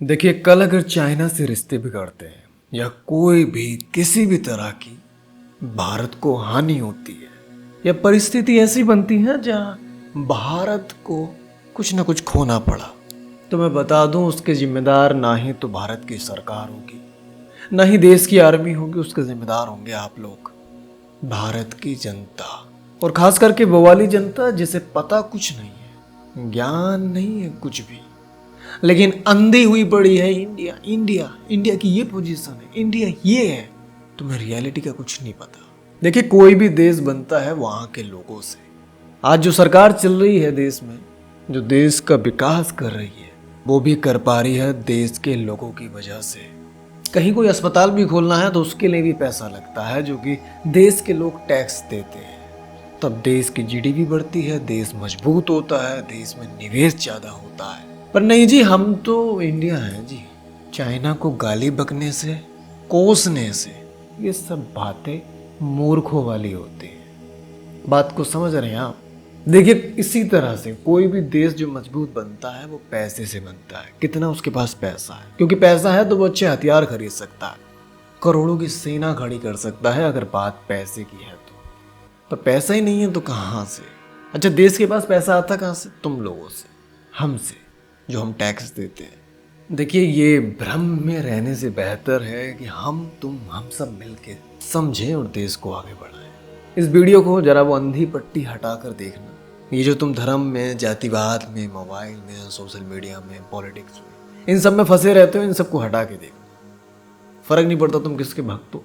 देखिए, कल अगर चाइना से रिश्ते बिगड़ते हैं या कोई भी किसी भी तरह की भारत को हानि होती है या परिस्थिति ऐसी बनती है जहां भारत को कुछ ना कुछ खोना पड़ा, तो मैं बता दूं उसके जिम्मेदार ना ही तो भारत की सरकार होगी, ना ही देश की आर्मी होगी। उसके जिम्मेदार होंगे आप लोग, भारत की जनता, और खास करके वो वाली जनता जिसे पता कुछ नहीं है, ज्ञान नहीं है कुछ भी, लेकिन अंधी हुई पड़ी है। इंडिया इंडिया इंडिया की ये पोजीशन है, इंडिया ये है, तुम्हें रियलिटी का कुछ नहीं पता। देखिए, कोई भी देश बनता है वहां के लोगों से। आज जो सरकार चल रही है देश में, जो देश का विकास कर रही है, वो भी कर पा रही है देश के लोगों की वजह से। कहीं कोई अस्पताल भी खोलना है तो उसके लिए भी पैसा लगता है, जो कि देश के लोग टैक्स देते हैं। तब देश की जीडीपी बढ़ती है, देश मजबूत होता है, देश में निवेश ज्यादा होता है। पर नहीं जी, हम तो इंडिया हैं जी। चाइना को गाली बकने से, कोसने से, ये सब बातें मूर्खों वाली होती हैं। बात को समझ रहे हैं आप? देखिए, इसी तरह से कोई भी देश जो मजबूत बनता है वो पैसे से बनता है। कितना उसके पास पैसा है, क्योंकि पैसा है तो वो अच्छे हथियार खरीद सकता है, करोड़ों की सेना खड़ी कर सकता है, अगर बात पैसे की है तो। पर पैसा ही नहीं है तो कहाँ से? अच्छा, देश के पास पैसा आता कहाँ से? तुम लोगों से, हमसे, जो हम टैक्स देते हैं। देखिए, ये भ्रम में रहने से बेहतर है कि हम सब मिलके समझें और देश को आगे बढ़ाएं। इस वीडियो को जरा वो अंधी पट्टी हटाकर देखना। ये जो तुम धर्म में, जातिवाद में, मोबाइल में, सोशल मीडिया में, पॉलिटिक्स में, इन सब में फंसे रहते हो, इन सबको हटा के देखना। फर्क नहीं पड़ता तुम किसके भक्त हो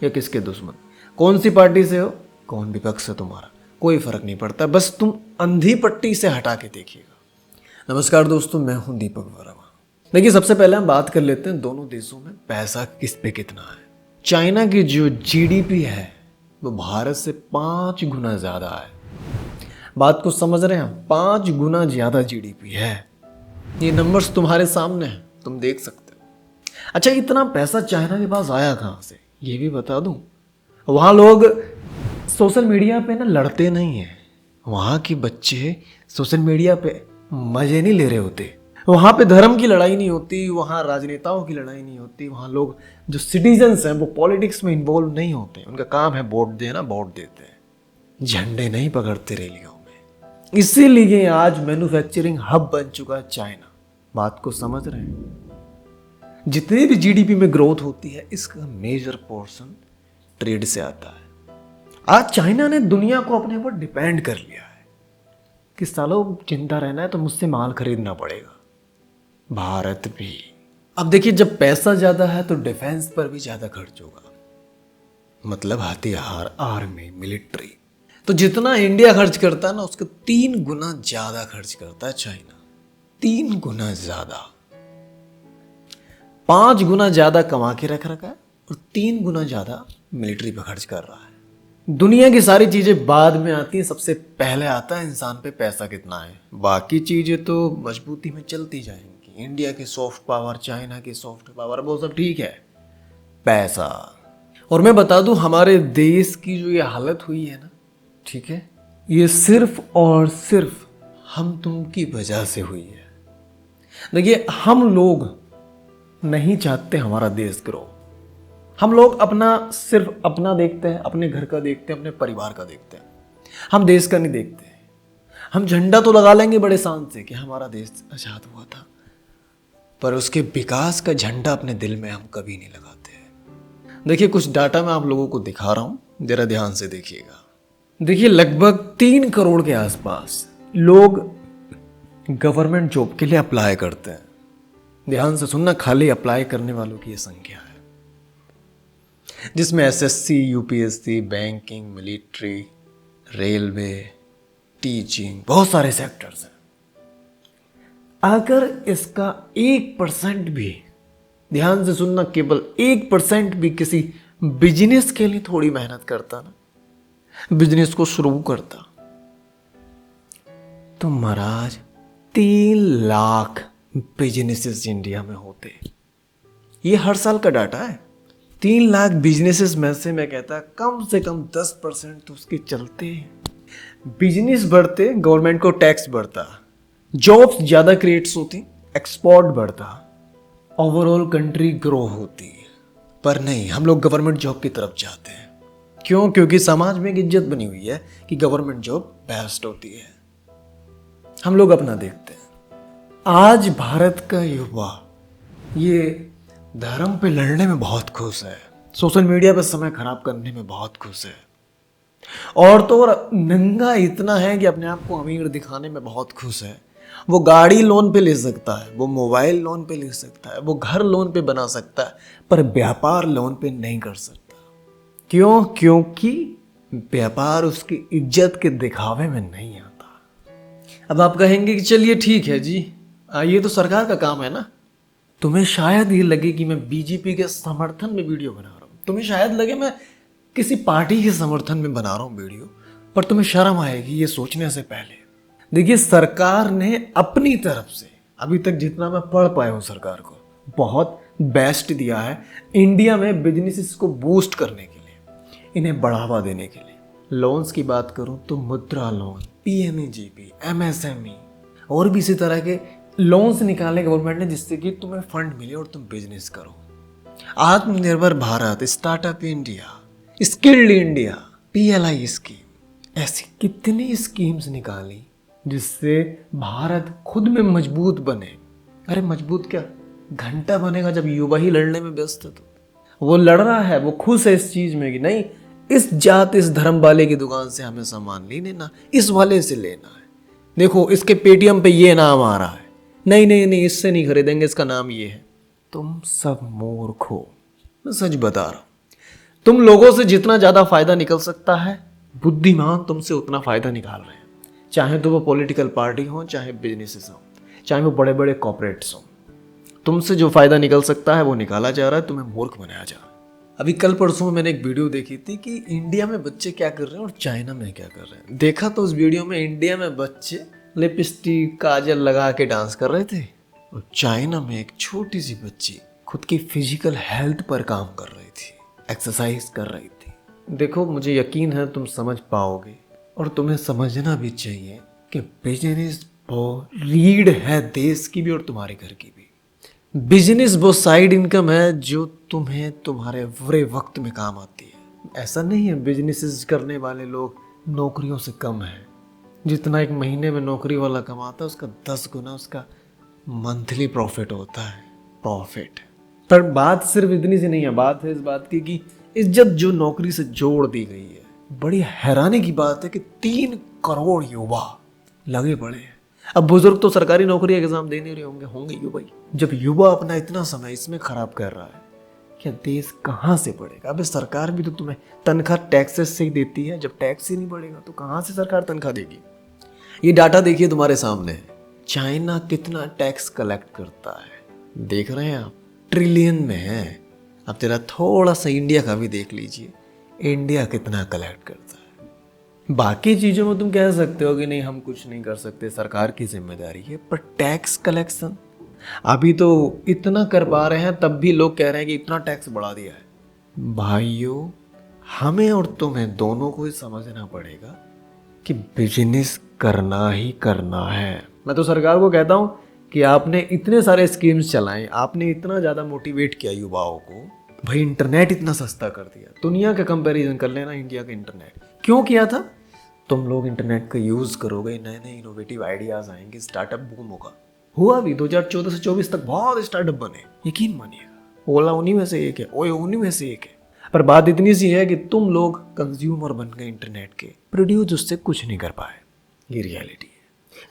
या किसके दुश्मन, कौन सी पार्टी से हो, कौन विपक्ष है तुम्हारा, कोई फर्क नहीं पड़ता। बस तुम अंधी पट्टी से हटा के देखिएगा। नमस्कार दोस्तों, मैं हूं दीपक वर्मा। देखिए, सबसे पहले हम बात कर लेते हैं दोनों देशों में पैसा किस पे कितना है। चाइना की जो जीडीपी है वो भारत से 5 गुना ज्यादा है। बात को समझ रहे हैं? 5 गुना ज्यादा जीडीपी है। ये नंबर्स तुम्हारे सामने हैं, तुम देख सकते हो। अच्छा, इतना पैसा चाइना के पास आया कहाँ से, ये भी बता दूं। वहां लोग सोशल मीडिया पे ना लड़ते नहीं है। वहां के बच्चे सोशल मीडिया पे मजे नहीं ले रहे होते। वहां पे धर्म की लड़ाई नहीं होती, वहां राजनेताओं की लड़ाई नहीं होती। वहां लोग जो सिटीजन्स हैं वो पॉलिटिक्स में इन्वॉल्व नहीं होते। उनका काम है वोट देना, वोट देते हैं, झंडे नहीं पकड़ते रैलियों में। इसीलिए आज मैन्युफैक्चरिंग हब बन चुका है चाइना। बात को समझ रहे हैं? जितनी भी जीडीपी में ग्रोथ होती है, इसका मेजर पोर्शन ट्रेड से आता है। आज चाइना ने दुनिया को अपने ऊपर डिपेंड कर लिया है कि सालों चिंता रहना है तो मुझसे माल खरीदना पड़ेगा। भारत भी। अब देखिए, जब पैसा ज्यादा है तो डिफेंस पर भी ज्यादा खर्च होगा, मतलब हथियार, आर्मी, मिलिट्री। तो जितना इंडिया खर्च करता है ना, उसके 3 गुना ज्यादा खर्च करता है चाइना। 3 गुना ज्यादा। 5 गुना ज्यादा कमा के रख रखा है और 3 गुना ज्यादा मिलिट्री पर खर्च कर रहा है। दुनिया की सारी चीजें बाद में आती हैं, सबसे पहले आता है इंसान पे पैसा कितना है। बाकी चीजें तो मजबूती में चलती जाएंगी। इंडिया की सॉफ्ट पावर, चाइना की सॉफ्ट पावर, वो सब ठीक है, पैसा। और मैं बता दूं, हमारे देश की जो ये हालत हुई है ना, ठीक है, ये सिर्फ और सिर्फ हम तुम की वजह से हुई है। देखिए, हम लोग नहीं चाहते हमारा देश ग्रो। हम लोग सिर्फ अपना देखते हैं, अपने घर का देखते हैं, अपने परिवार का देखते हैं। हम देश का नहीं देखते। हम झंडा तो लगा लेंगे बड़े शान से कि हमारा देश आजाद हुआ था, पर उसके विकास का झंडा अपने दिल में हम कभी नहीं लगाते हैं। देखिए, कुछ डाटा मैं आप लोगों को दिखा रहा हूं, जरा ध्यान से देखिएगा। देखिए, लगभग 3 करोड़ के आसपास लोग गवर्नमेंट जॉब के लिए अप्लाई करते हैं। ध्यान से सुनना, खाली अप्लाई करने वालों की ये संख्या है, जिसमें SSC, UPSC, banking, military, railway, teaching, बहुत सारे सेक्टर्स हैं। अगर इसका 1% भी, ध्यान से सुनना, केवल 1% भी किसी बिजनेस के लिए थोड़ी मेहनत करता ना, बिजनेस को शुरू करता, तो महाराज 3 लाख बिजनेसेस इंडिया में होते। ये हर साल का डाटा है। 3 लाख बिजनेसेस में से मैं कहता कम से कम 10% तो उसके चलते हैं। बिजनेस बढ़ते, गवर्नमेंट को टैक्स बढ़ता, जॉब्स ज्यादा क्रिएट्स होती, एक्सपोर्ट बढ़ता, ओवरऑल कंट्री ग्रो होती है। पर नहीं, हम लोग गवर्नमेंट जॉब की तरफ जाते हैं। क्यों? क्योंकि समाज में एक इज्जत बनी हुई है कि गवर्नमेंट जॉब बेस्ट होती है। हम लोग अपना देखते हैं। आज भारत का युवा ये धर्म पे लड़ने में बहुत खुश है, सोशल मीडिया पे समय खराब करने में बहुत खुश है, और तो और नंगा इतना है कि अपने आप को अमीर दिखाने में बहुत खुश है। वो गाड़ी लोन पे ले सकता है, वो मोबाइल लोन पे ले सकता है, वो घर लोन पे बना सकता है, पर व्यापार लोन पे नहीं कर सकता। क्यों? क्योंकि व्यापार उसकी इज्जत के दिखावे में नहीं आता। अब आप कहेंगे कि चलिए ठीक है जी, ये तो सरकार का काम है ना। तुम्हें शायद ये लगे कि मैं बीजेपी के समर्थन में वीडियो बना रहा हूँ, तुम्हें शायद लगे मैं किसी पार्टी के समर्थन में बना रहा हूँ वीडियो, पर तुम्हें शर्म आएगी ये सोचने से पहले। देखिए, सरकार ने अपनी तरफ से अभी तक जितना मैं पढ़ पाया हूँ सरकार को बहुत बेस्ट दिया है इंडिया में बिजनेसेस को बूस्ट करने के लिए, इन्हें बढ़ावा देने के लिए। लोन्स की बात करूँ तो मुद्रा लोन, पीएमईजीपी, एमएसएमई और भी इसी तरह के लोन्स निकाले गवर्नमेंट ने, जिससे कि तुम्हें फंड मिले और तुम बिजनेस करो। आत्मनिर्भर Bharat, startup India, skilled India, PLI scheme, ऐसी कितनी स्कीम्स निकाली जिससे भारत खुद में मजबूत बने। अरे मजबूत क्या, घंटा बनेगा जब युवा ही लड़ने में व्यस्त है। तो वो लड़ रहा है, वो खुश है इस चीज में कि नहीं, इस जात इस धर्म वाले की दुकान से हमें सामान नहीं लेना, इस वाले से लेना है। देखो इसके पेटीएम पे ये नाम आ रहा है, नहीं नहीं नहीं इससे नहीं खरीदेंगे, इसका नाम ये है। तुम सब मूर्ख हो, मैं सच बता रहा हूं। तुम लोगों से जितना ज्यादा फायदा निकल सकता है, बुद्धिमान तुमसे उतना फायदा निकाल रहे हैं। चाहे तो वो पॉलिटिकल पार्टी हो, चाहे बिजनेसेस हो, चाहे वो बड़े बड़े कॉर्पोरेट्स हो, तुमसे जो फायदा निकल सकता है वो निकाला जा रहा है, तुम्हें मूर्ख बनाया जा रहा है। अभी कल परसों मैंने एक वीडियो देखी थी कि इंडिया में बच्चे क्या कर रहे हैं और चाइना में क्या कर रहे हैं। देखा तो उस वीडियो में इंडिया में बच्चे लिपस्टिक काजल लगा के डांस कर रहे थे, और चाइना में एक छोटी सी बच्ची खुद की फिजिकल हेल्थ पर काम कर रही थी, एक्सरसाइज कर रही थी। देखो मुझे यकीन है तुम समझ पाओगे, और तुम्हें समझना भी चाहिए कि बिजनेस वो रीढ़ है देश की भी और तुम्हारे घर की भी। बिजनेस वो साइड इनकम है जो तुम्हें तुम्हारे बुरे वक्त में काम आती है। ऐसा नहीं है बिजनेसेस करने वाले लोग नौकरियों से कम है। जितना एक महीने में नौकरी वाला कमाता है उसका 10 गुना उसका मंथली प्रॉफिट होता है, प्रॉफिट। पर बात सिर्फ इतनी सी नहीं है, बात है इस बात की कि इज्जत जो नौकरी से जोड़ दी गई है। बड़ी हैरानी की बात है कि 3 करोड़ युवा लगे पड़े हैं। अब बुजुर्ग तो सरकारी नौकरी एग्जाम दे नहीं रहे होंगे ही भाई। जब युवा अपना इतना समय इसमें खराब कर रहा है, क्या देश कहाँ से बढ़ेगा? अबे सरकार भी तो तुम्हें तनख्वाह टैक्सेस से ही देती है। जब टैक्स ही नहीं बढ़ेगा तो कहाँ से सरकार तनख्वाह देगी? ये डाटा देखिए तुम्हारे सामने है। चाइना कितना टैक्स कलेक्ट करता है, देख रहे हैं आप, ट्रिलियन में है। अब जरा थोड़ा सा इंडिया का भी देख लीजिए, इंडिया कितना कलेक्ट करता है। बाकी चीज़ों में तुम कह सकते हो कि नहीं हम कुछ नहीं कर सकते, सरकार की जिम्मेदारी है, पर टैक्स कलेक्शन अभी तो इतना कर पा रहे हैं, तब भी लोग कह रहे हैं कि इतना टैक्स बढ़ा दिया है। भाइयों, हमें और तुम्हें दोनों को ही समझना पड़ेगा कि बिजनेस करना ही करना है। मैं तो सरकार को कहता हूँ कि आपने इतने सारे स्कीम्स चलाए, आपने इतना ज़्यादा मोटिवेट किया युवाओं को, भाई इंटरनेट इतना सस्ता कर दिया। दुनिया का कंपैरिजन कर लेना, इंडिया का इंटरनेट क्यों किया था? तुम लोग इंटरनेट का यूज़ करोगे, नए नए इनोवेटिव आइडियाज़ आएंगे, स्टार्टअप बूम होगा। हुआ भी 2014 से 24 तक बहुत स्टार्टअप बने, यकीन मानिएगा। ओला उन्हीं में से एक है, ओयो उन्हीं में से एक है। पर बात इतनी सी है कि तुम लोग कंज्यूमर बन गए इंटरनेट के, प्रोड्यूस उससे कुछ नहीं कर पाए। ये रियलिटी है।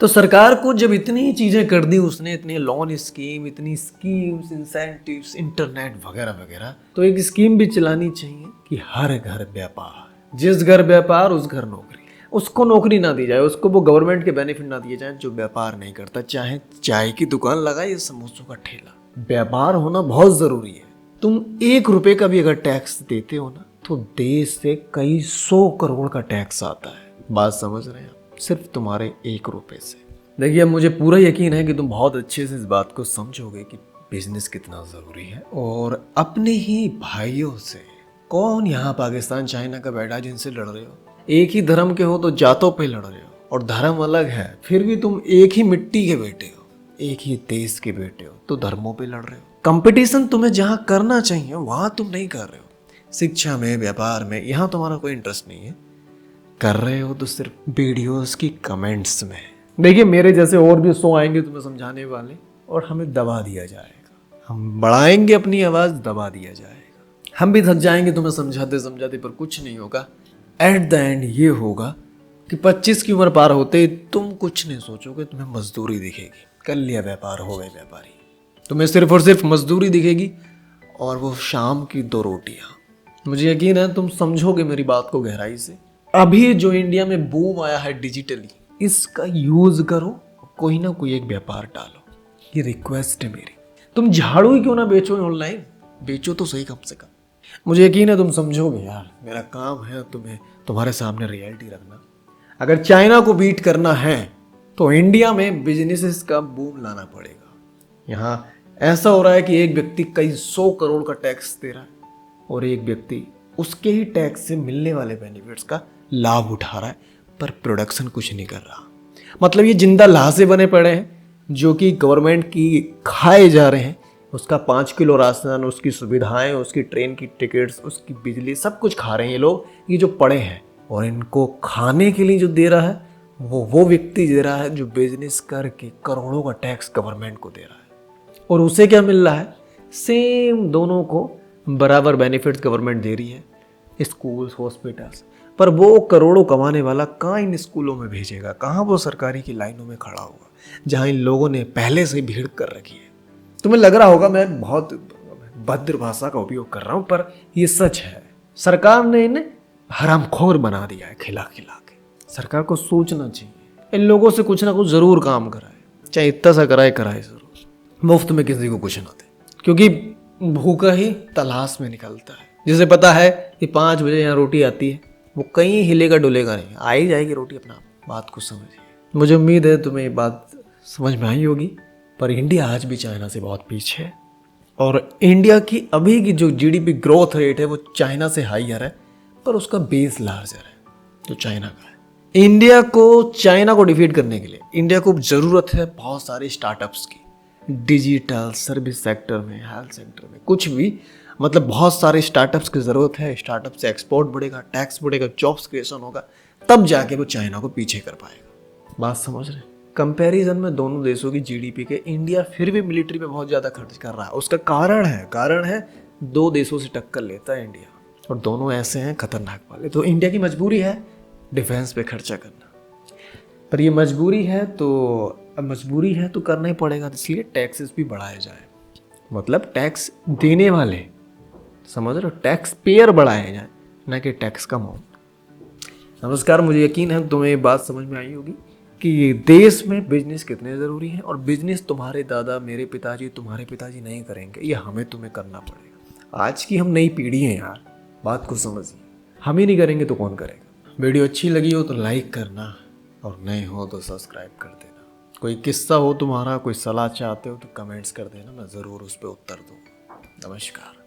तो सरकार को जब इतनी चीज़ें कर दी उसने, इतने लोन स्कीम, इतनी स्कीम्स, इंसेंटिव्स, इंटरनेट वगैरह वगैरह, तो एक स्कीम भी चलानी चाहिए कि हर घर व्यापार, जिस घर व्यापार उस घर नौकरी। उसको नौकरी ना दी जाए, उसको वो गवर्नमेंट के बेनिफिट ना दिए जाए जो व्यापार नहीं करता, चाहे चाय की दुकान लगाए या समोसों का ठेला। व्यापार होना बहुत ज़रूरी है। तुम 1 रुपये का भी अगर टैक्स देते हो ना, तो देश से कई 100 करोड़ का टैक्स आता है। बात समझ रहे हैं आप? सिर्फ तुम्हारे 1 रुपये से। देखिए, अब मुझे पूरा यकीन है कि तुम बहुत अच्छे से इस बात को समझोगे कि बिजनेस कितना ज़रूरी है। और अपने ही भाइयों से, कौन यहाँ पाकिस्तान चाइना का बैठा जिनसे लड़ रहे हो? एक ही धर्म के हो तो जातों पे लड़ रहे हो, और धर्म अलग है फिर भी तुम एक ही मिट्टी के बेटे हो, एक ही देश के बेटे हो, तो धर्मों पे लड़ रहे हो। कंपटीशन तुम्हें जहां करना चाहिए वहां तुम नहीं कर रहे हो। शिक्षा में, व्यापार में, यहां तुम्हारा कोई इंटरेस्ट नहीं है। कर रहे हो तो सिर्फ वीडियोस की कमेंट्स में। देखिए, मेरे जैसे और भी शो आएंगे तुम्हें समझाने वाले, और हमें दबा दिया जाएगा। हम बढ़ाएंगे अपनी आवाज, दबा दिया जाएगा। हम भी थक जाएंगे तुम्हें समझाते समझाते, पर कुछ नहीं होगा। एट द एंड ये होगा कि 25 की उम्र पार होते ही तुम कुछ नहीं सोचोगे, तुम्हें मजदूरी दिखेगी। कर लिया व्यापार, हो गए व्यापारी। तुम्हें सिर्फ और सिर्फ मजदूरी दिखेगी, और वो शाम की 2 रोटियां। मुझे यकीन है तुम समझोगे मेरी बात को गहराई से। अभी जो इंडिया में बूम आया है डिजिटली, इसका यूज करो, कोई ना कोई एक व्यापार डालो। ये रिक्वेस्ट है मेरी। तुम झाड़ू ही क्यों ना बेचो ऑनलाइन, बेचो तो सही कम से कम। मुझे यकीन है तुम समझोगे यार। मेरा काम है तुम्हें तुम्हारे सामने रियलिटी रखना। अगर चाइना को बीट करना है तो इंडिया में बिजनेसेस का बूम लाना पड़ेगा। यहाँ ऐसा हो रहा है कि एक व्यक्ति कई 100 करोड़ का टैक्स दे रहा है, और एक व्यक्ति उसके ही टैक्स से मिलने वाले बेनिफिट्स का लाभ उठा रहा है, पर प्रोडक्शन कुछ नहीं कर रहा। मतलब ये जिंदा लाशें बने पड़े हैं जो कि गवर्नमेंट की खाए जा रहे हैं। उसका 5 किलो राशन, उसकी सुविधाएं, उसकी ट्रेन की टिकट्स, उसकी बिजली, सब कुछ खा रहे हैं ये लोग, ये जो पड़े हैं। और इनको खाने के लिए जो दे रहा है वो व्यक्ति दे रहा है जो बिजनेस करके करोड़ों का टैक्स गवर्नमेंट को दे रहा है। और उसे क्या मिल रहा है? सेम, दोनों को बराबर बेनिफिट्स गवर्नमेंट दे रही है, स्कूल्स, हॉस्पिटल्स। पर वो करोड़ों कमाने वाला कहाँ इन स्कूलों में भेजेगा? कहाँ वो सरकारी की लाइनों में खड़ा होगा जहाँ इन लोगों ने पहले से भीड़ कर रखी है? तुम्हें लग रहा होगा मैं बहुत भद्र भाषा का उपयोग कर रहा हूँ, पर ये सच है। सरकार ने इन्हें हरामखोर बना दिया है खिला खिला के। सरकार को सोचना चाहिए, इन लोगों से कुछ ना कुछ जरूर काम कराए, चाहे इतना सा कराए जरूर। मुफ्त में किसी को कुछ ना दे, क्योंकि भूखा ही तलाश में निकलता है। जिसे पता है कि 5 बजे यहाँ रोटी आती है, वो कहीं हिलेगा डुलेगा नहीं, आ ही जाएगी रोटी अपना आप। बात को समझिए। मुझे उम्मीद है तुम्हें ये बात समझ में आई होगी। पर इंडिया आज भी चाइना से बहुत पीछे है, और इंडिया की अभी की जो जीडीपी ग्रोथ रेट है वो चाइना से हाईयर है, पर उसका बेस लार्जर है जो चाइना का है। इंडिया को चाइना को डिफीट करने के लिए इंडिया को जरूरत है बहुत सारे स्टार्टअप्स की, डिजिटल, सर्विस सेक्टर में, हेल्थ सेक्टर में, कुछ भी। मतलब बहुत सारे स्टार्टअप्स की ज़रूरत है। स्टार्टअप से एक्सपोर्ट बढ़ेगा, टैक्स बढ़ेगा, जॉब्स क्रिएशन होगा, तब जाके वो चाइना को पीछे कर पाएगा। बात समझ रहे हैं? कंपैरिजन में दोनों देशों की जीडीपी के इंडिया फिर भी मिलिट्री में बहुत ज़्यादा खर्च कर रहा है। उसका कारण है 2 देशों से टक्कर लेता है इंडिया, और दोनों ऐसे हैं खतरनाक वाले। तो इंडिया की मजबूरी है डिफेंस पे खर्चा करना, पर ये मजबूरी है तो करना ही पड़ेगा। इसलिए टैक्सेस भी बढ़ाए जाए, मतलब टैक्स देने वाले, समझ रहे हो, टैक्स पेयर बढ़ाए जाए, ना कि टैक्स का अमाउंट। नमस्कार, मुझे यकीन है तुम्हें ये बात समझ में आई होगी कि ये देश में बिजनेस कितने ज़रूरी है, और बिजनेस तुम्हारे दादा, मेरे पिताजी, तुम्हारे पिताजी नहीं करेंगे, ये हमें तुम्हें करना पड़ेगा। आज की हम नई पीढ़ी हैं यार, बात को समझिए। हम ही नहीं करेंगे तो कौन करेगा? वीडियो अच्छी लगी हो तो लाइक करना, और नए हो तो सब्सक्राइब कर देना। कोई किस्सा हो तुम्हारा, कोई सलाह चाहते हो तो कमेंट्स कर देना, मैं ज़रूर उस पर उत्तर दूँ। नमस्कार।